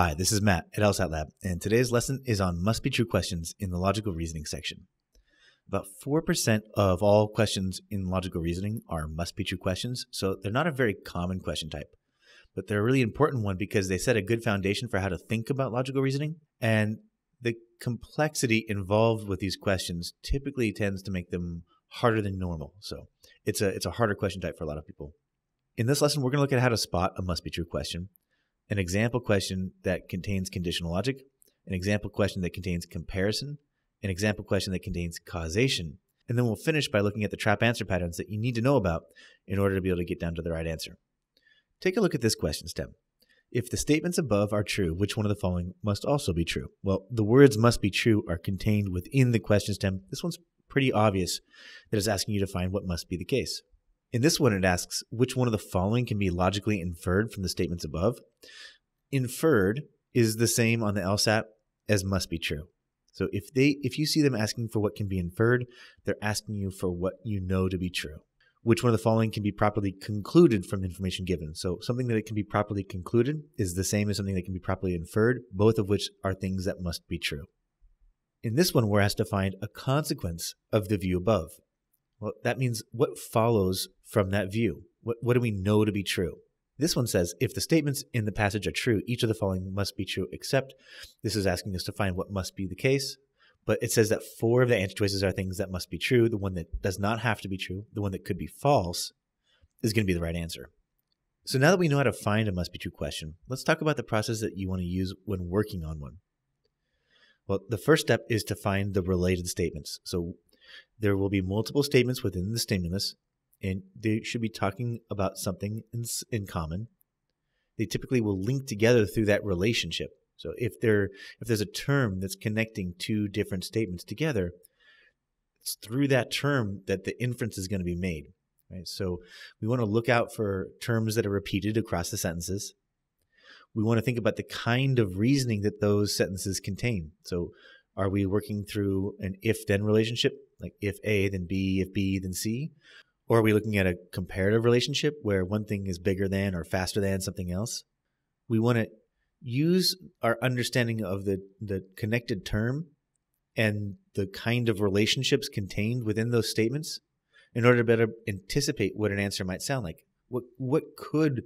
Hi, this is Matt at LSAT Lab, and today's lesson is on must-be-true questions in the logical reasoning section. About 4% of all questions in logical reasoning are must-be-true questions, so they're not a very common question type. But they're a really important one because they set a good foundation for how to think about logical reasoning, and the complexity involved with these questions typically tends to make them harder than normal. So it's a harder question type for a lot of people. In this lesson, we're going to look at how to spot a must-be-true question, an example question that contains conditional logic, an example question that contains comparison, an example question that contains causation, and then we'll finish by looking at the trap answer patterns that you need to know about in order to be able to get down to the right answer. Take a look at this question stem. If the statements above are true, which one of the following must also be true? Well, the words must be true are contained within the question stem. This one's pretty obvious that it's asking you to find what must be the case. In this one, it asks, which one of the following can be logically inferred from the statements above? Inferred is the same on the LSAT as must be true. So if you see them asking for what can be inferred, they're asking you for what you know to be true. Which one of the following can be properly concluded from the information given? So something that it can be properly concluded is the same as something that can be properly inferred, both of which are things that must be true. In this one, we're asked to find a consequence of the view above. Well, that means what follows from that view. What do we know to be true? This one says, if the statements in the passage are true, each of the following must be true, except this is asking us to find what must be the case. But it says that 4 of the answer choices are things that must be true. The one that does not have to be true, the one that could be false, is going to be the right answer. So now that we know how to find a must be true question, let's talk about the process that you want to use when working on one. Well, the first step is to find the related statements. So there will be multiple statements within the stimulus, and they should be talking about something in common. They typically will link together through that relationship. So if there's a term that's connecting 2 different statements together, it's through that term that the inference is going to be made. Right? So we want to look out for terms that are repeated across the sentences. We want to think about the kind of reasoning that those sentences contain. So are we working through an if-then relationship, like if A, then B, if B, then C? Or are we looking at a comparative relationship where one thing is bigger than or faster than something else? We want to use our understanding of the connected term and the kind of relationships contained within those statements in order to better anticipate what an answer might sound like. What could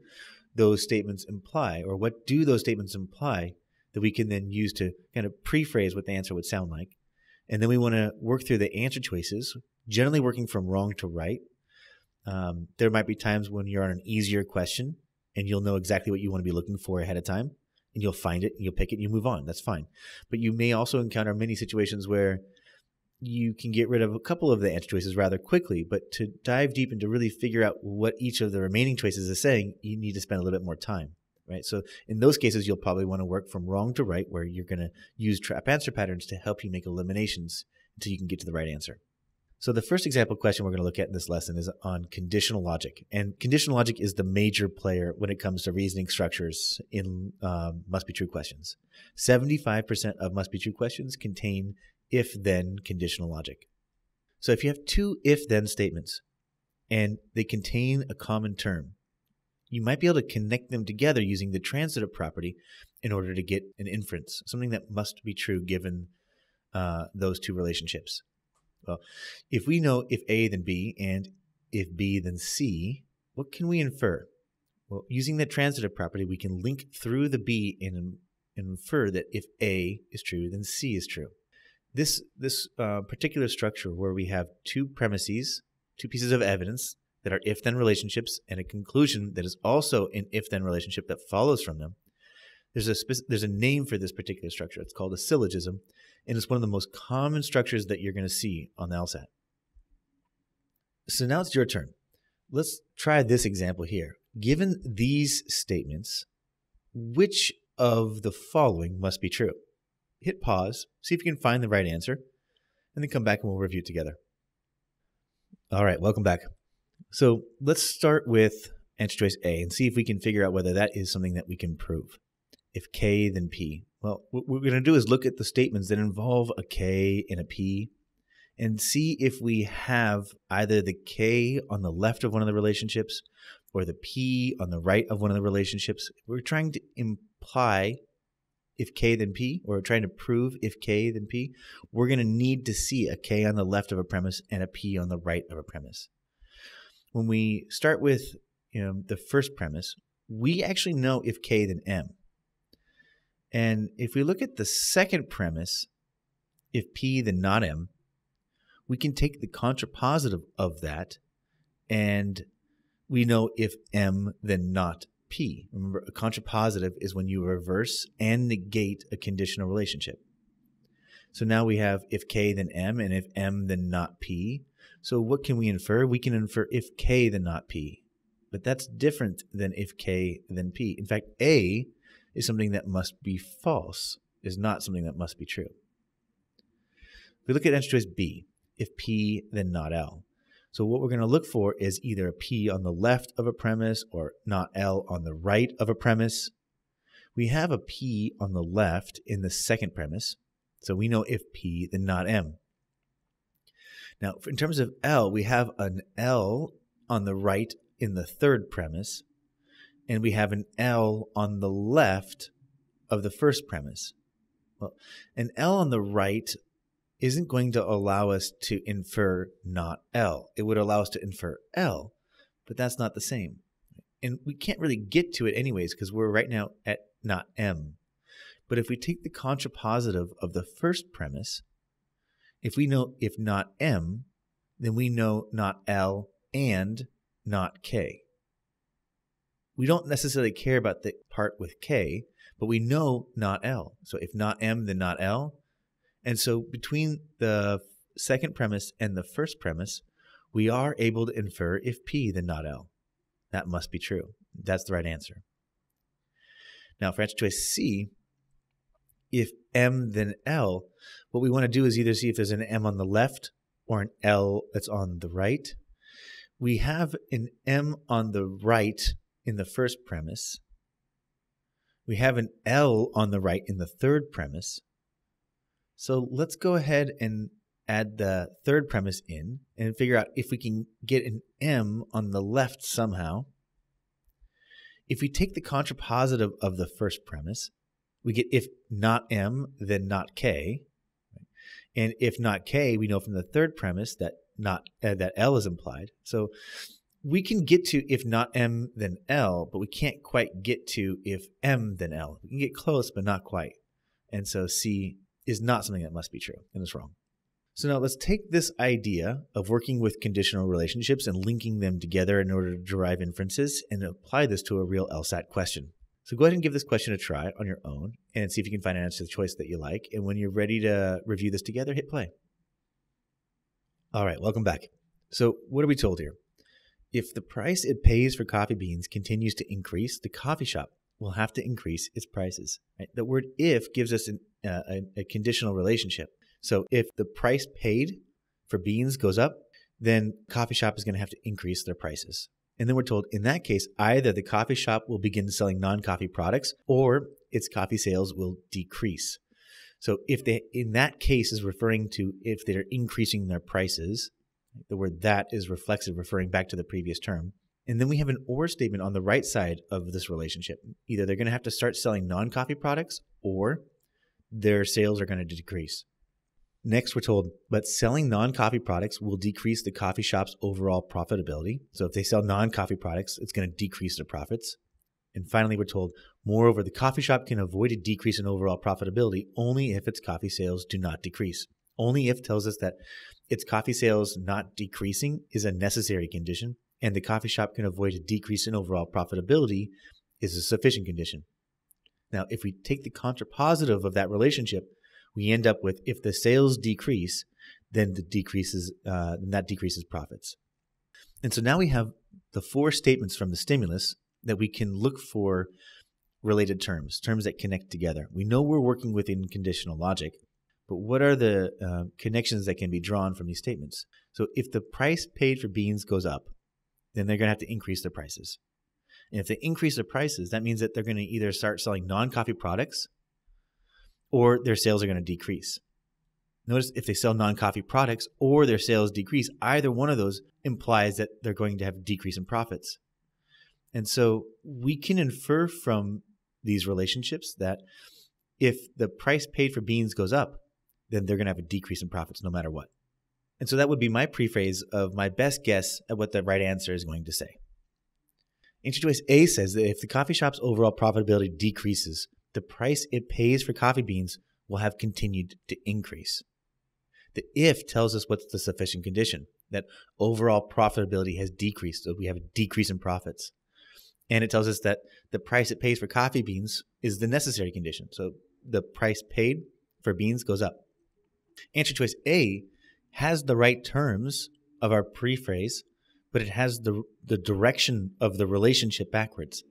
those statements imply, or what do those statements imply that we can then use to kind of pre-phrase what the answer would sound like? And then we want to work through the answer choices, generally working from wrong to right. There might be times when you're on an easier question and you'll know exactly what you want to be looking for ahead of time, and you'll find it and you'll pick it and you move on. That's fine. But you may also encounter many situations where you can get rid of a couple of the answer choices rather quickly, but to dive deep and to really figure out what each of the remaining choices is saying, you need to spend a little bit more time. Right? So in those cases, you'll probably want to work from wrong to right, where you're going to use trap answer patterns to help you make eliminations until you can get to the right answer. So the first example question we're going to look at in this lesson is on conditional logic. And conditional logic is the major player when it comes to reasoning structures in must-be-true questions. 75% of must-be-true questions contain if-then conditional logic. So if you have 2 if-then statements and they contain a common term, you might be able to connect them together using the transitive property in order to get an inference, something that must be true given those 2 relationships. Well, if we know if A then B and if B then C, what can we infer? Well, using the transitive property, we can link through the B and infer that if A is true, then C is true. This particular structure where we have 2 premises, 2 pieces of evidence that are if-then relationships, and a conclusion that is also an if-then relationship that follows from them, there's a name for this particular structure. It's called a syllogism, and it's one of the most common structures that you're going to see on the LSAT. So now it's your turn. Let's try this example here. Given these statements, which of the following must be true? Hit pause, see if you can find the right answer, and then come back and we'll review it together. All right, welcome back. So let's start with answer choice A and see if we can figure out whether that is something that we can prove. If K, then P. Well, what we're going to do is look at the statements that involve a K and a P and see if we have either the K on the left of one of the relationships or the P on the right of one of the relationships. We're trying to imply if K then P, or trying to prove if K then P, we're going to need to see a K on the left of a premise and a P on the right of a premise. When we start with the first premise, we actually know if K then M. And if we look at the second premise, if P then not M, we can take the contrapositive of that, and we know if M then not P. Remember, a contrapositive is when you reverse and negate a conditional relationship. So now we have if K then M and if M then not P. So what can we infer? We can infer if K then not P. But that's different than if K then P. In fact, A is something that must be false, is not something that must be true. If we look at answer choice B, if P then not L. So what we're going to look for is either a P on the left of a premise or not L on the right of a premise. We have a P on the left in the second premise. So we know if P then not M. Now, in terms of L, we have an L on the right in the third premise, and we have an L on the left of the first premise. Well, an L on the right isn't going to allow us to infer not L. It would allow us to infer L, but that's not the same. And we can't really get to it anyways because we're right now at not M. But if we take the contrapositive of the first premise, if we know if not M, then we know not L and not K. We don't necessarily care about the part with K, but we know not L. So if not M, then not L. And so between the second premise and the first premise, we are able to infer if P, then not L. That must be true. That's the right answer. Now for answer choice C, if M, then L, what we want to do is either see if there's an M on the left or an L that's on the right. We have an M on the right in the first premise. We have an L on the right in the third premise. So let's go ahead and add the third premise in and figure out if we can get an M on the left somehow. If we take the contrapositive of the first premise, we get if not M, then not K. And if not K, we know from the third premise that that L is implied. So we can get to if not M, then L, but we can't quite get to if M, then L. We can get close, but not quite. And so C is not something that must be true, and it's wrong. So now let's take this idea of working with conditional relationships and linking them together in order to derive inferences and apply this to a real LSAT question. So go ahead and give this question a try on your own and see if you can find an answer to the choice that you like. And when you're ready to review this together, hit play. All right, welcome back. So what are we told here? If the price it pays for coffee beans continues to increase, the coffee shop will have to increase its prices. Right? The word if gives us a conditional relationship. So if the price paid for beans goes up, then coffee shop is going to have to increase their prices. And then we're told in that case, either the coffee shop will begin selling non-coffee products or its coffee sales will decrease. So if they, in that case, is referring to if they're increasing their prices, the word that is reflexive, referring back to the previous term. And then we have an or statement on the right side of this relationship. Either they're going to have to start selling non-coffee products or their sales are going to decrease. Next, we're told, but selling non-coffee products will decrease the coffee shop's overall profitability. So if they sell non-coffee products, it's going to decrease their profits. And finally, we're told, moreover, the coffee shop can avoid a decrease in overall profitability only if its coffee sales do not decrease. Only if tells us that its coffee sales not decreasing is a necessary condition, and the coffee shop can avoid a decrease in overall profitability is a sufficient condition. Now, if we take the contrapositive of that relationship, we end up with if the sales decrease, then that decreases profits. And so now we have the four statements from the stimulus that we can look for related terms that connect together. We know we're working within conditional logic, but what are the connections that can be drawn from these statements? So if the price paid for beans goes up, then they're going to have to increase their prices. And if they increase their prices, that means that they're going to either start selling non-coffee products or their sales are going to decrease. Notice if they sell non-coffee products or their sales decrease, either one of those implies that they're going to have a decrease in profits. And so we can infer from these relationships that if the price paid for beans goes up, then they're going to have a decrease in profits no matter what. And so that would be my prephrase of my best guess at what the right answer is going to say. Answer choice A says that if the coffee shop's overall profitability decreases, the price it pays for coffee beans will have continued to increase. The if tells us what's the sufficient condition, that overall profitability has decreased, so we have a decrease in profits. And it tells us that the price it pays for coffee beans is the necessary condition, so the price paid for beans goes up. Answer choice A has the right terms of our prephrase, but it has the direction of the relationship backwards.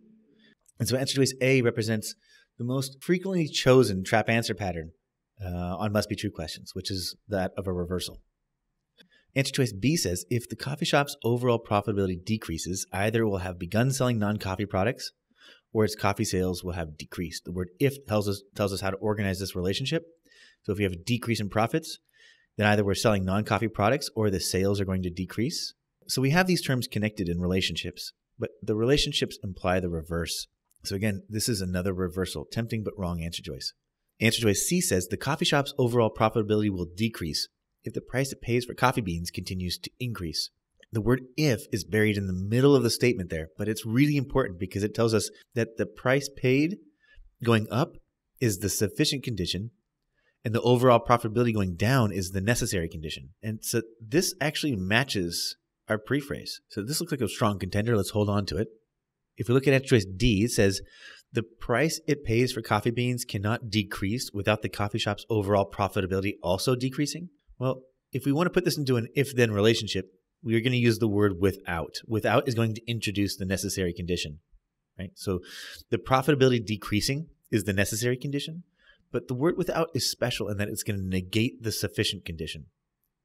And so answer choice A represents the most frequently chosen trap answer pattern on must be true questions, which is that of a reversal. Answer choice B says if the coffee shop's overall profitability decreases, either it will have begun selling non-coffee products or its coffee sales will have decreased. The word if tells us how to organize this relationship. So if we have a decrease in profits, then either we're selling non-coffee products or the sales are going to decrease. So we have these terms connected in relationships, but the relationships imply the reverse. So again, this is another reversal, tempting but wrong answer choice. Answer choice C says the coffee shop's overall profitability will decrease if the price it pays for coffee beans continues to increase. The word if is buried in the middle of the statement there, but it's really important because it tells us that the price paid going up is the sufficient condition and the overall profitability going down is the necessary condition. And so this actually matches our prephrase. So this looks like a strong contender. Let's hold on to it. If we look at answer choice D, it says the price it pays for coffee beans cannot decrease without the coffee shop's overall profitability also decreasing. Well, if we want to put this into an if-then relationship, we are going to use the word without. Without is going to introduce the necessary condition, right? So the profitability decreasing is the necessary condition, but the word without is special in that it's going to negate the sufficient condition.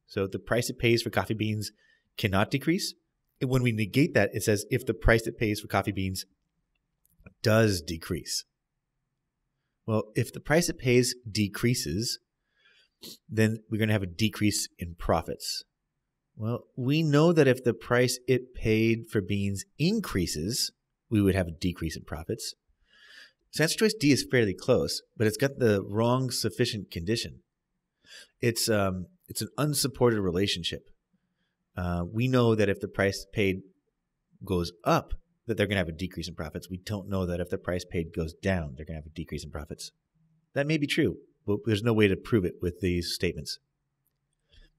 So the price it pays for coffee beans cannot decrease. And when we negate that, it says if the price it pays for coffee beans does decrease. Well, if the price it pays decreases, then we're going to have a decrease in profits. Well, we know that if the price it paid for beans increases, we would have a decrease in profits. So answer choice D is fairly close, but it's got the wrong sufficient condition. It's an unsupported relationship. We know that if the price paid goes up, that they're going to have a decrease in profits. We don't know that if the price paid goes down, they're going to have a decrease in profits. That may be true, but there's no way to prove it with these statements.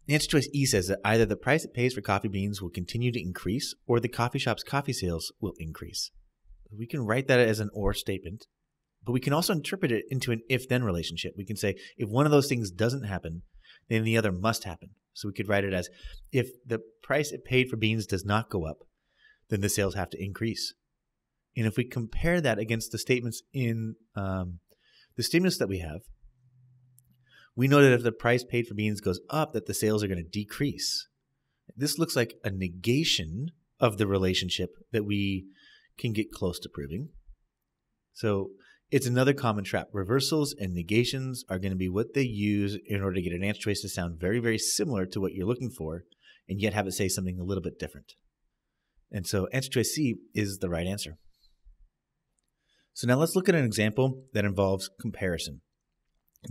Answer choice E says that either the price it pays for coffee beans will continue to increase or the coffee shop's coffee sales will increase. We can write that as an or statement, but we can also interpret it into an if-then relationship. We can say if one of those things doesn't happen, then the other must happen. So we could write it as if the price it paid for beans does not go up, then the sales have to increase. And if we compare that against the statements in the statements that we have, we know that if the price paid for beans goes up, that the sales are going to decrease. This looks like a negation of the relationship that we can get close to proving. So it's another common trap. Reversals and negations are going to be what they use in order to get an answer choice to sound very, very similar to what you're looking for, and yet have it say something a little bit different. And so answer choice C is the right answer. So now let's look at an example that involves comparison.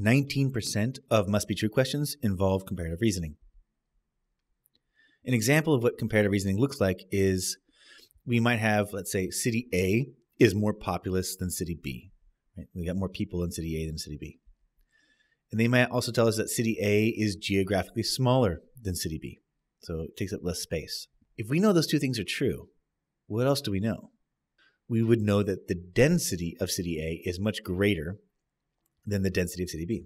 19% of must be true questions involve comparative reasoning. An example of what comparative reasoning looks like is we might have, let's say, city A is more populous than city B. Right? We got more people in city A than city B. And they might also tell us that city A is geographically smaller than city B. So it takes up less space. If we know those two things are true, what else do we know? We would know that the density of city A is much greater than the density of city B.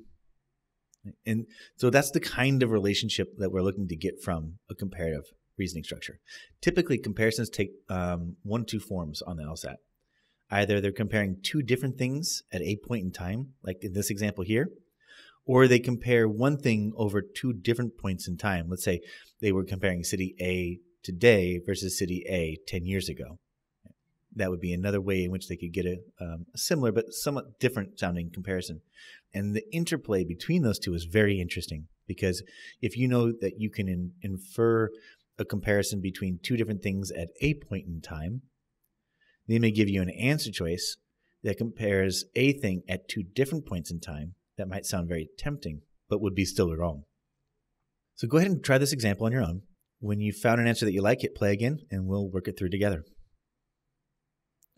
And so that's the kind of relationship that we're looking to get from a comparative reasoning structure. Typically, comparisons take one of two forms on the LSAT. Either they're comparing two different things at a point in time, like in this example here, or they compare one thing over two different points in time. Let's say they were comparing city A today versus city A 10 years ago. That would be another way in which they could get a similar but somewhat different sounding comparison. And the interplay between those two is very interesting because if you know that you can infer a comparison between two different things at a point in time, they may give you an answer choice that compares a thing at two different points in time that might sound very tempting, but would be still wrong. So go ahead and try this example on your own. When you've found an answer that you like, hit play again, and we'll work it through together.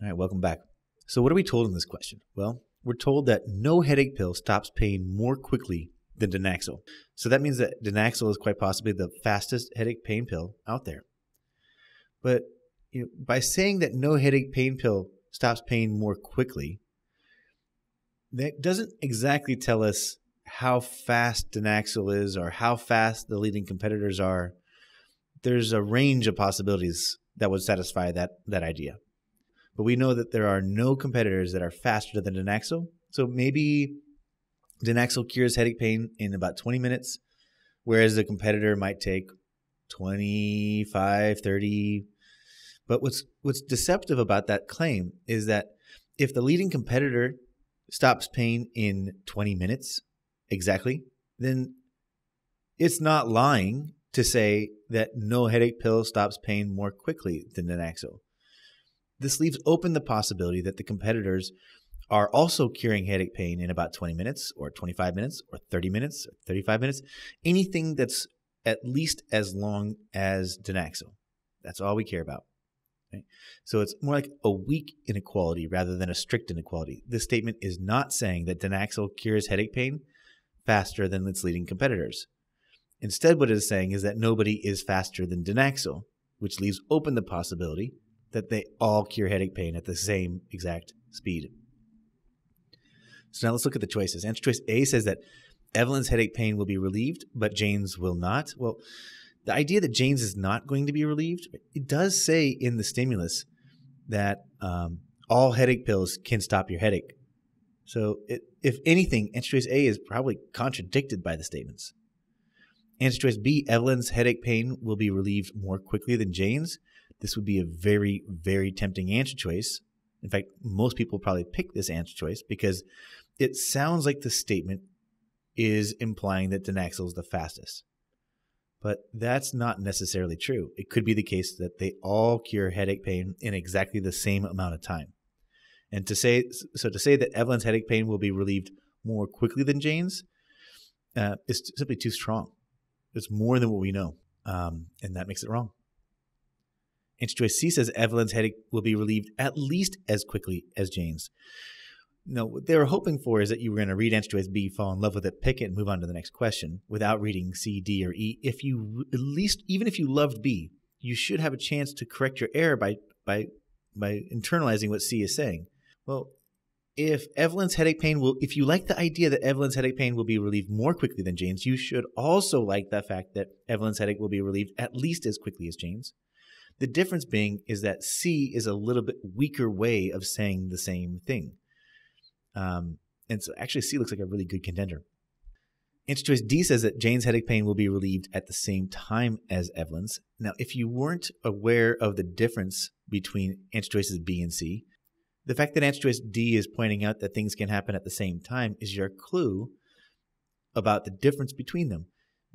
All right, welcome back. So what are we told in this question? Well, we're told that no headache pill stops pain more quickly than Danaxil. So that means that Danaxil is quite possibly the fastest headache pain pill out there. But by saying that no headache pain pill stops pain more quickly, that doesn't exactly tell us how fast Danaxil is or how fast the leading competitors are. There's a range of possibilities that would satisfy that idea. But we know that there are no competitors that are faster than Danaxil. So maybe Danaxil cures headache pain in about 20 minutes, whereas the competitor might take 25, 30. But what's deceptive about that claim is that if the leading competitor stops pain in 20 minutes exactly, then it's not lying to say that no headache pill stops pain more quickly than Danaxil. This leaves open the possibility that the competitors are also curing headache pain in about 20 minutes or 25 minutes or 30 minutes or 35 minutes, anything that's at least as long as Danaxil. That's all we care about. Right? So it's more like a weak inequality rather than a strict inequality. This statement is not saying that Danaxil cures headache pain faster than its leading competitors. Instead, what it is saying is that nobody is faster than Danaxil, which leaves open the possibility that they all cure headache pain at the same exact speed. So now let's look at the choices. Answer choice A says that Evelyn's headache pain will be relieved, but Jane's will not. Well, the idea that Jane's is not going to be relieved, it does say in the stimulus that all headache pills can stop your headache. So if anything, answer choice A is probably contradicted by the statements. Answer choice B, Evelyn's headache pain will be relieved more quickly than Jane's. This would be a very, very tempting answer choice. In fact, most people probably pick this answer choice because it sounds like the statement is implying that Danaxil is the fastest. But that's not necessarily true. It could be the case that they all cure headache pain in exactly the same amount of time. And to say that Evelyn's headache pain will be relieved more quickly than Jane's is simply too strong. It's more than what we know, and that makes it wrong. Answer choice C says Evelyn's headache will be relieved at least as quickly as Jane's. No, what they were hoping for is that you were going to read answer choice B, fall in love with it, pick it, and move on to the next question without reading C, D, or E. If you even if you loved B, you should have a chance to correct your error by internalizing what C is saying. Well, if you like the idea that Evelyn's headache pain will be relieved more quickly than Jane's, you should also like the fact that Evelyn's headache will be relieved at least as quickly as Jane's. The difference being is that C is a little bit weaker way of saying the same thing. And so actually C looks like a really good contender. Answer choice D says that Jane's headache pain will be relieved at the same time as Evelyn's. Now, if you weren't aware of the difference between answer choices B and C, the fact that answer choice D is pointing out that things can happen at the same time is your clue about the difference between them.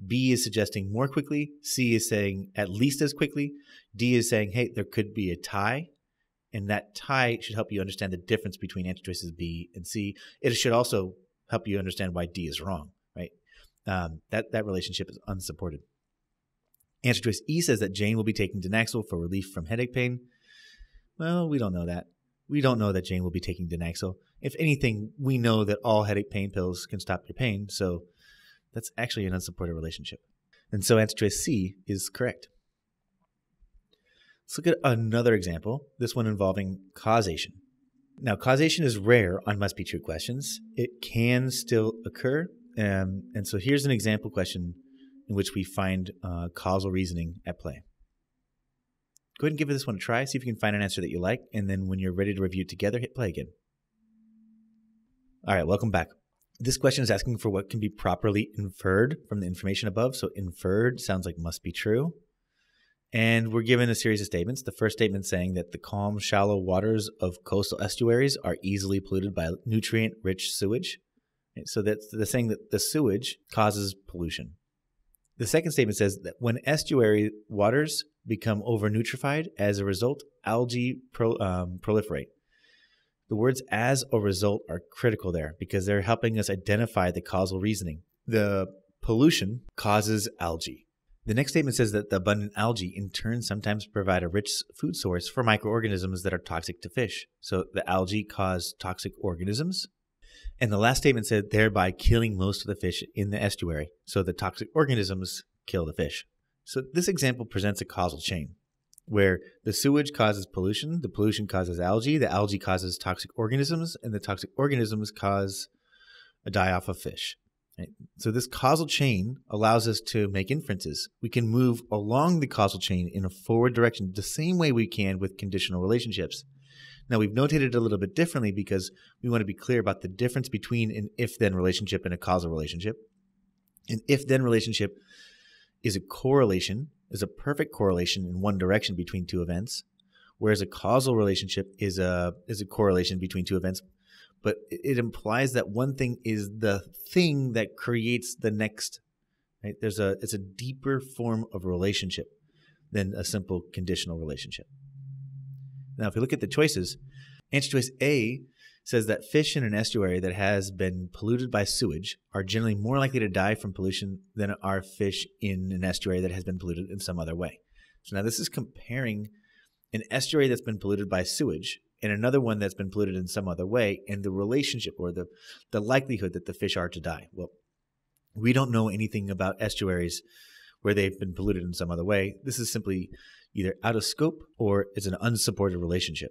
B is suggesting more quickly. C is saying at least as quickly. D is saying, hey, there could be a tie. And that tie should help you understand the difference between answer choices B and C. It should also help you understand why D is wrong, right? That relationship is unsupported. Answer choice E says that Jane will be taking Danaxil for relief from headache pain. Well, we don't know that. We don't know that Jane will be taking Danaxil. If anything, we know that all headache pain pills can stop your pain, so that's actually an unsupported relationship. And so answer choice C is correct. Let's look at another example, this one involving causation. Now, causation is rare on must-be-true questions. It can still occur. And so here's an example question in which we find causal reasoning at play. Go ahead and give this one a try. See if you can find an answer that you like. And then when you're ready to review it together, hit play again. All right, welcome back. This question is asking for what can be properly inferred from the information above. So inferred sounds like must be true. And we're given a series of statements. The first statement saying that the calm, shallow waters of coastal estuaries are easily polluted by nutrient-rich sewage. So that's the saying that the sewage causes pollution. The second statement says that when estuary waters become over-nutrified, as a result, algae proliferate. The words as or result are critical there because they're helping us identify the causal reasoning. The pollution causes algae. The next statement says that the abundant algae in turn sometimes provide a rich food source for microorganisms that are toxic to fish. So the algae cause toxic organisms. And the last statement said thereby killing most of the fish in the estuary. So the toxic organisms kill the fish. So this example presents a causal chain where the sewage causes pollution, the pollution causes algae, the algae causes toxic organisms, and the toxic organisms cause a die-off of fish. Right? So this causal chain allows us to make inferences. We can move along the causal chain in a forward direction the same way we can with conditional relationships. Now, we've notated it a little bit differently because we want to be clear about the difference between an if-then relationship and a causal relationship. An if-then relationship is a correlation, is a perfect correlation in one direction between two events, whereas a causal relationship is a correlation between two events, but it implies that one thing is the thing that creates the next. Right? It's a deeper form of relationship than a simple conditional relationship. Now, if we look at the choices, answer choice A says that fish in an estuary that has been polluted by sewage are generally more likely to die from pollution than are fish in an estuary that has been polluted in some other way. So now this is comparing an estuary that's been polluted by sewage and another one that's been polluted in some other way, and the relationship or the likelihood that the fish are to die. Well, we don't know anything about estuaries where they've been polluted in some other way. This is simply either out of scope or it's an unsupported relationship.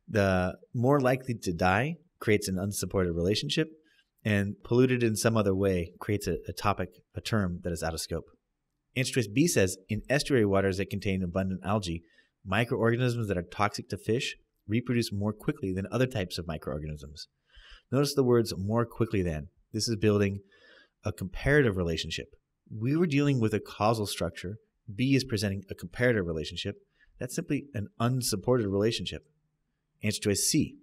The more likely to die creates an unsupported relationship, and polluted in some other way creates a term that is out of scope. Answer choice B says, in estuary waters that contain abundant algae, microorganisms that are toxic to fish reproduce more quickly than other types of microorganisms. Notice the words more quickly than. This is building a comparative relationship. We were dealing with a causal structure. B is presenting a comparative relationship. That's simply an unsupported relationship. Answer choice C.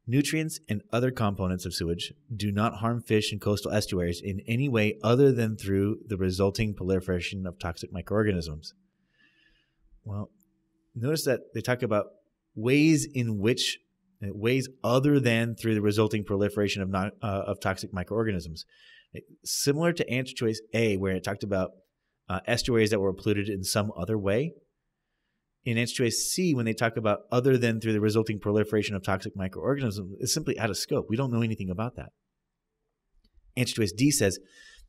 Nutrients and other components of sewage do not harm fish in coastal estuaries in any way other than through the resulting proliferation of toxic microorganisms. Well, notice that they talk about ways other than through the resulting proliferation of toxic microorganisms. Similar to answer choice A, where it talked about estuaries that were polluted in some other way. In answer choice C, when they talk about other than through the resulting proliferation of toxic microorganisms, it's simply out of scope. We don't know anything about that. Answer choice D says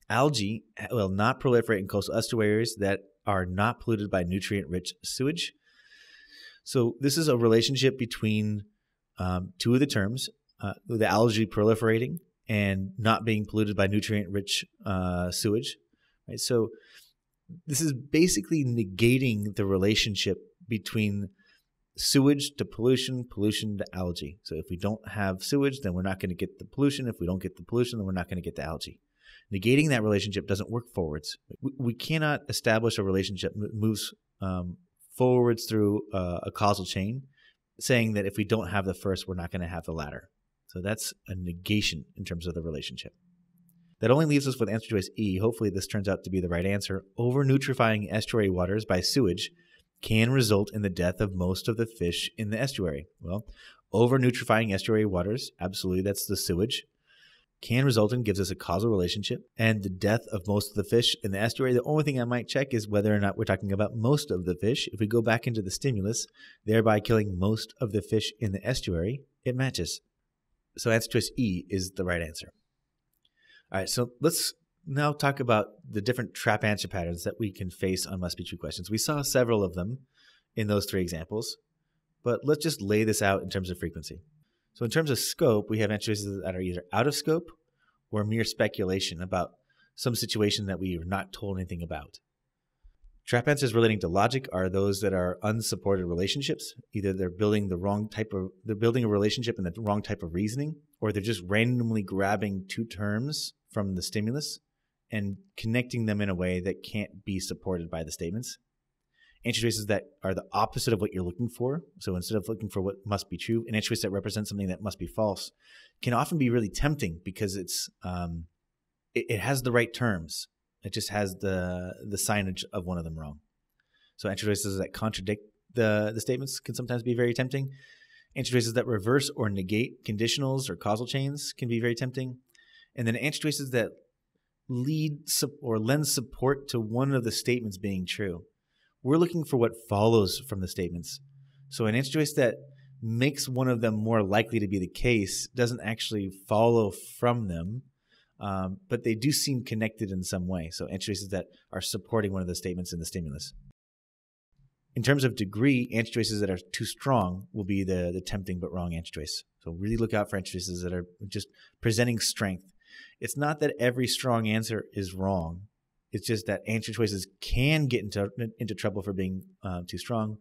algae will not proliferate in coastal estuaries that are not polluted by nutrient-rich sewage. So this is a relationship between two of the terms, the algae proliferating and not being polluted by nutrient-rich sewage. Right? So this is basically negating the relationship between sewage to pollution, pollution to algae. So if we don't have sewage, then we're not going to get the pollution. If we don't get the pollution, then we're not going to get the algae. Negating that relationship doesn't work forwards. We cannot establish a relationship that moves forwards through a causal chain, saying that if we don't have the first, we're not going to have the latter. So that's a negation in terms of the relationship. That only leaves us with answer choice E. Hopefully this turns out to be the right answer. Over-nutrifying estuary waters by sewage can result in the death of most of the fish in the estuary. Well, over-nutrifying estuary waters, absolutely, that's the sewage, can result in, gives us a causal relationship, and the death of most of the fish in the estuary. The only thing I might check is whether or not we're talking about most of the fish. If we go back into the stimulus, thereby killing most of the fish in the estuary, it matches. So answer choice E is the right answer. All right, so let's now talk about the different trap answer patterns that we can face on must-be-true questions. We saw several of them in those three examples, but let's just lay this out in terms of frequency. So in terms of scope, we have answer choices that are either out of scope or mere speculation about some situation that we are not told anything about. Trap answers relating to logic are those that are unsupported relationships. Either they're building a relationship in the wrong type of reasoning, or they're just randomly grabbing two terms from the stimulus and connecting them in a way that can't be supported by the statements. Answer choices that are the opposite of what you're looking for. So instead of looking for what must be true, an answer choice that represents something that must be false can often be really tempting because it has the right terms. It just has the signage of one of them wrong. So answer choices that contradict the statements can sometimes be very tempting. Answer choices that reverse or negate conditionals or causal chains can be very tempting. And then answer choices that lead or lend support to one of the statements being true. We're looking for what follows from the statements. So an answer choice that makes one of them more likely to be the case doesn't actually follow from them, but they do seem connected in some way. So answer choices that are supporting one of the statements in the stimulus. In terms of degree, answer choices that are too strong will be the tempting but wrong answer choice. So really look out for answer choices that are just presenting strength. It's not that every strong answer is wrong. It's just that answer choices can get into trouble for being too strong,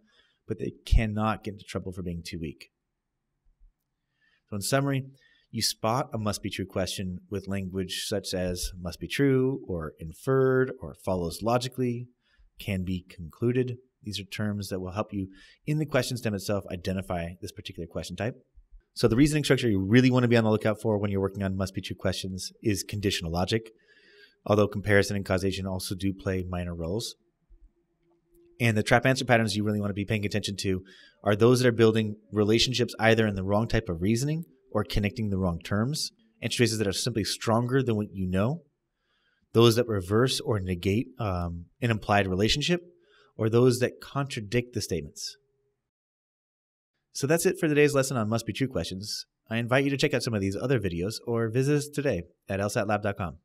but they cannot get into trouble for being too weak. So in summary, you spot a must be true question with language such as must be true or inferred or follows logically, can be concluded. These are terms that will help you in the question stem itself identify this particular question type. So the reasoning structure you really want to be on the lookout for when you're working on must be true questions is conditional logic, although comparison and causation also do play minor roles. And the trap answer patterns you really want to be paying attention to are those that are building relationships either in the wrong type of reasoning or connecting the wrong terms, answer choices that are simply stronger than what you know, those that reverse or negate an implied relationship, or those that contradict the statements. So that's it for today's lesson on must be true questions. I invite you to check out some of these other videos or visit us today at lsatlab.com.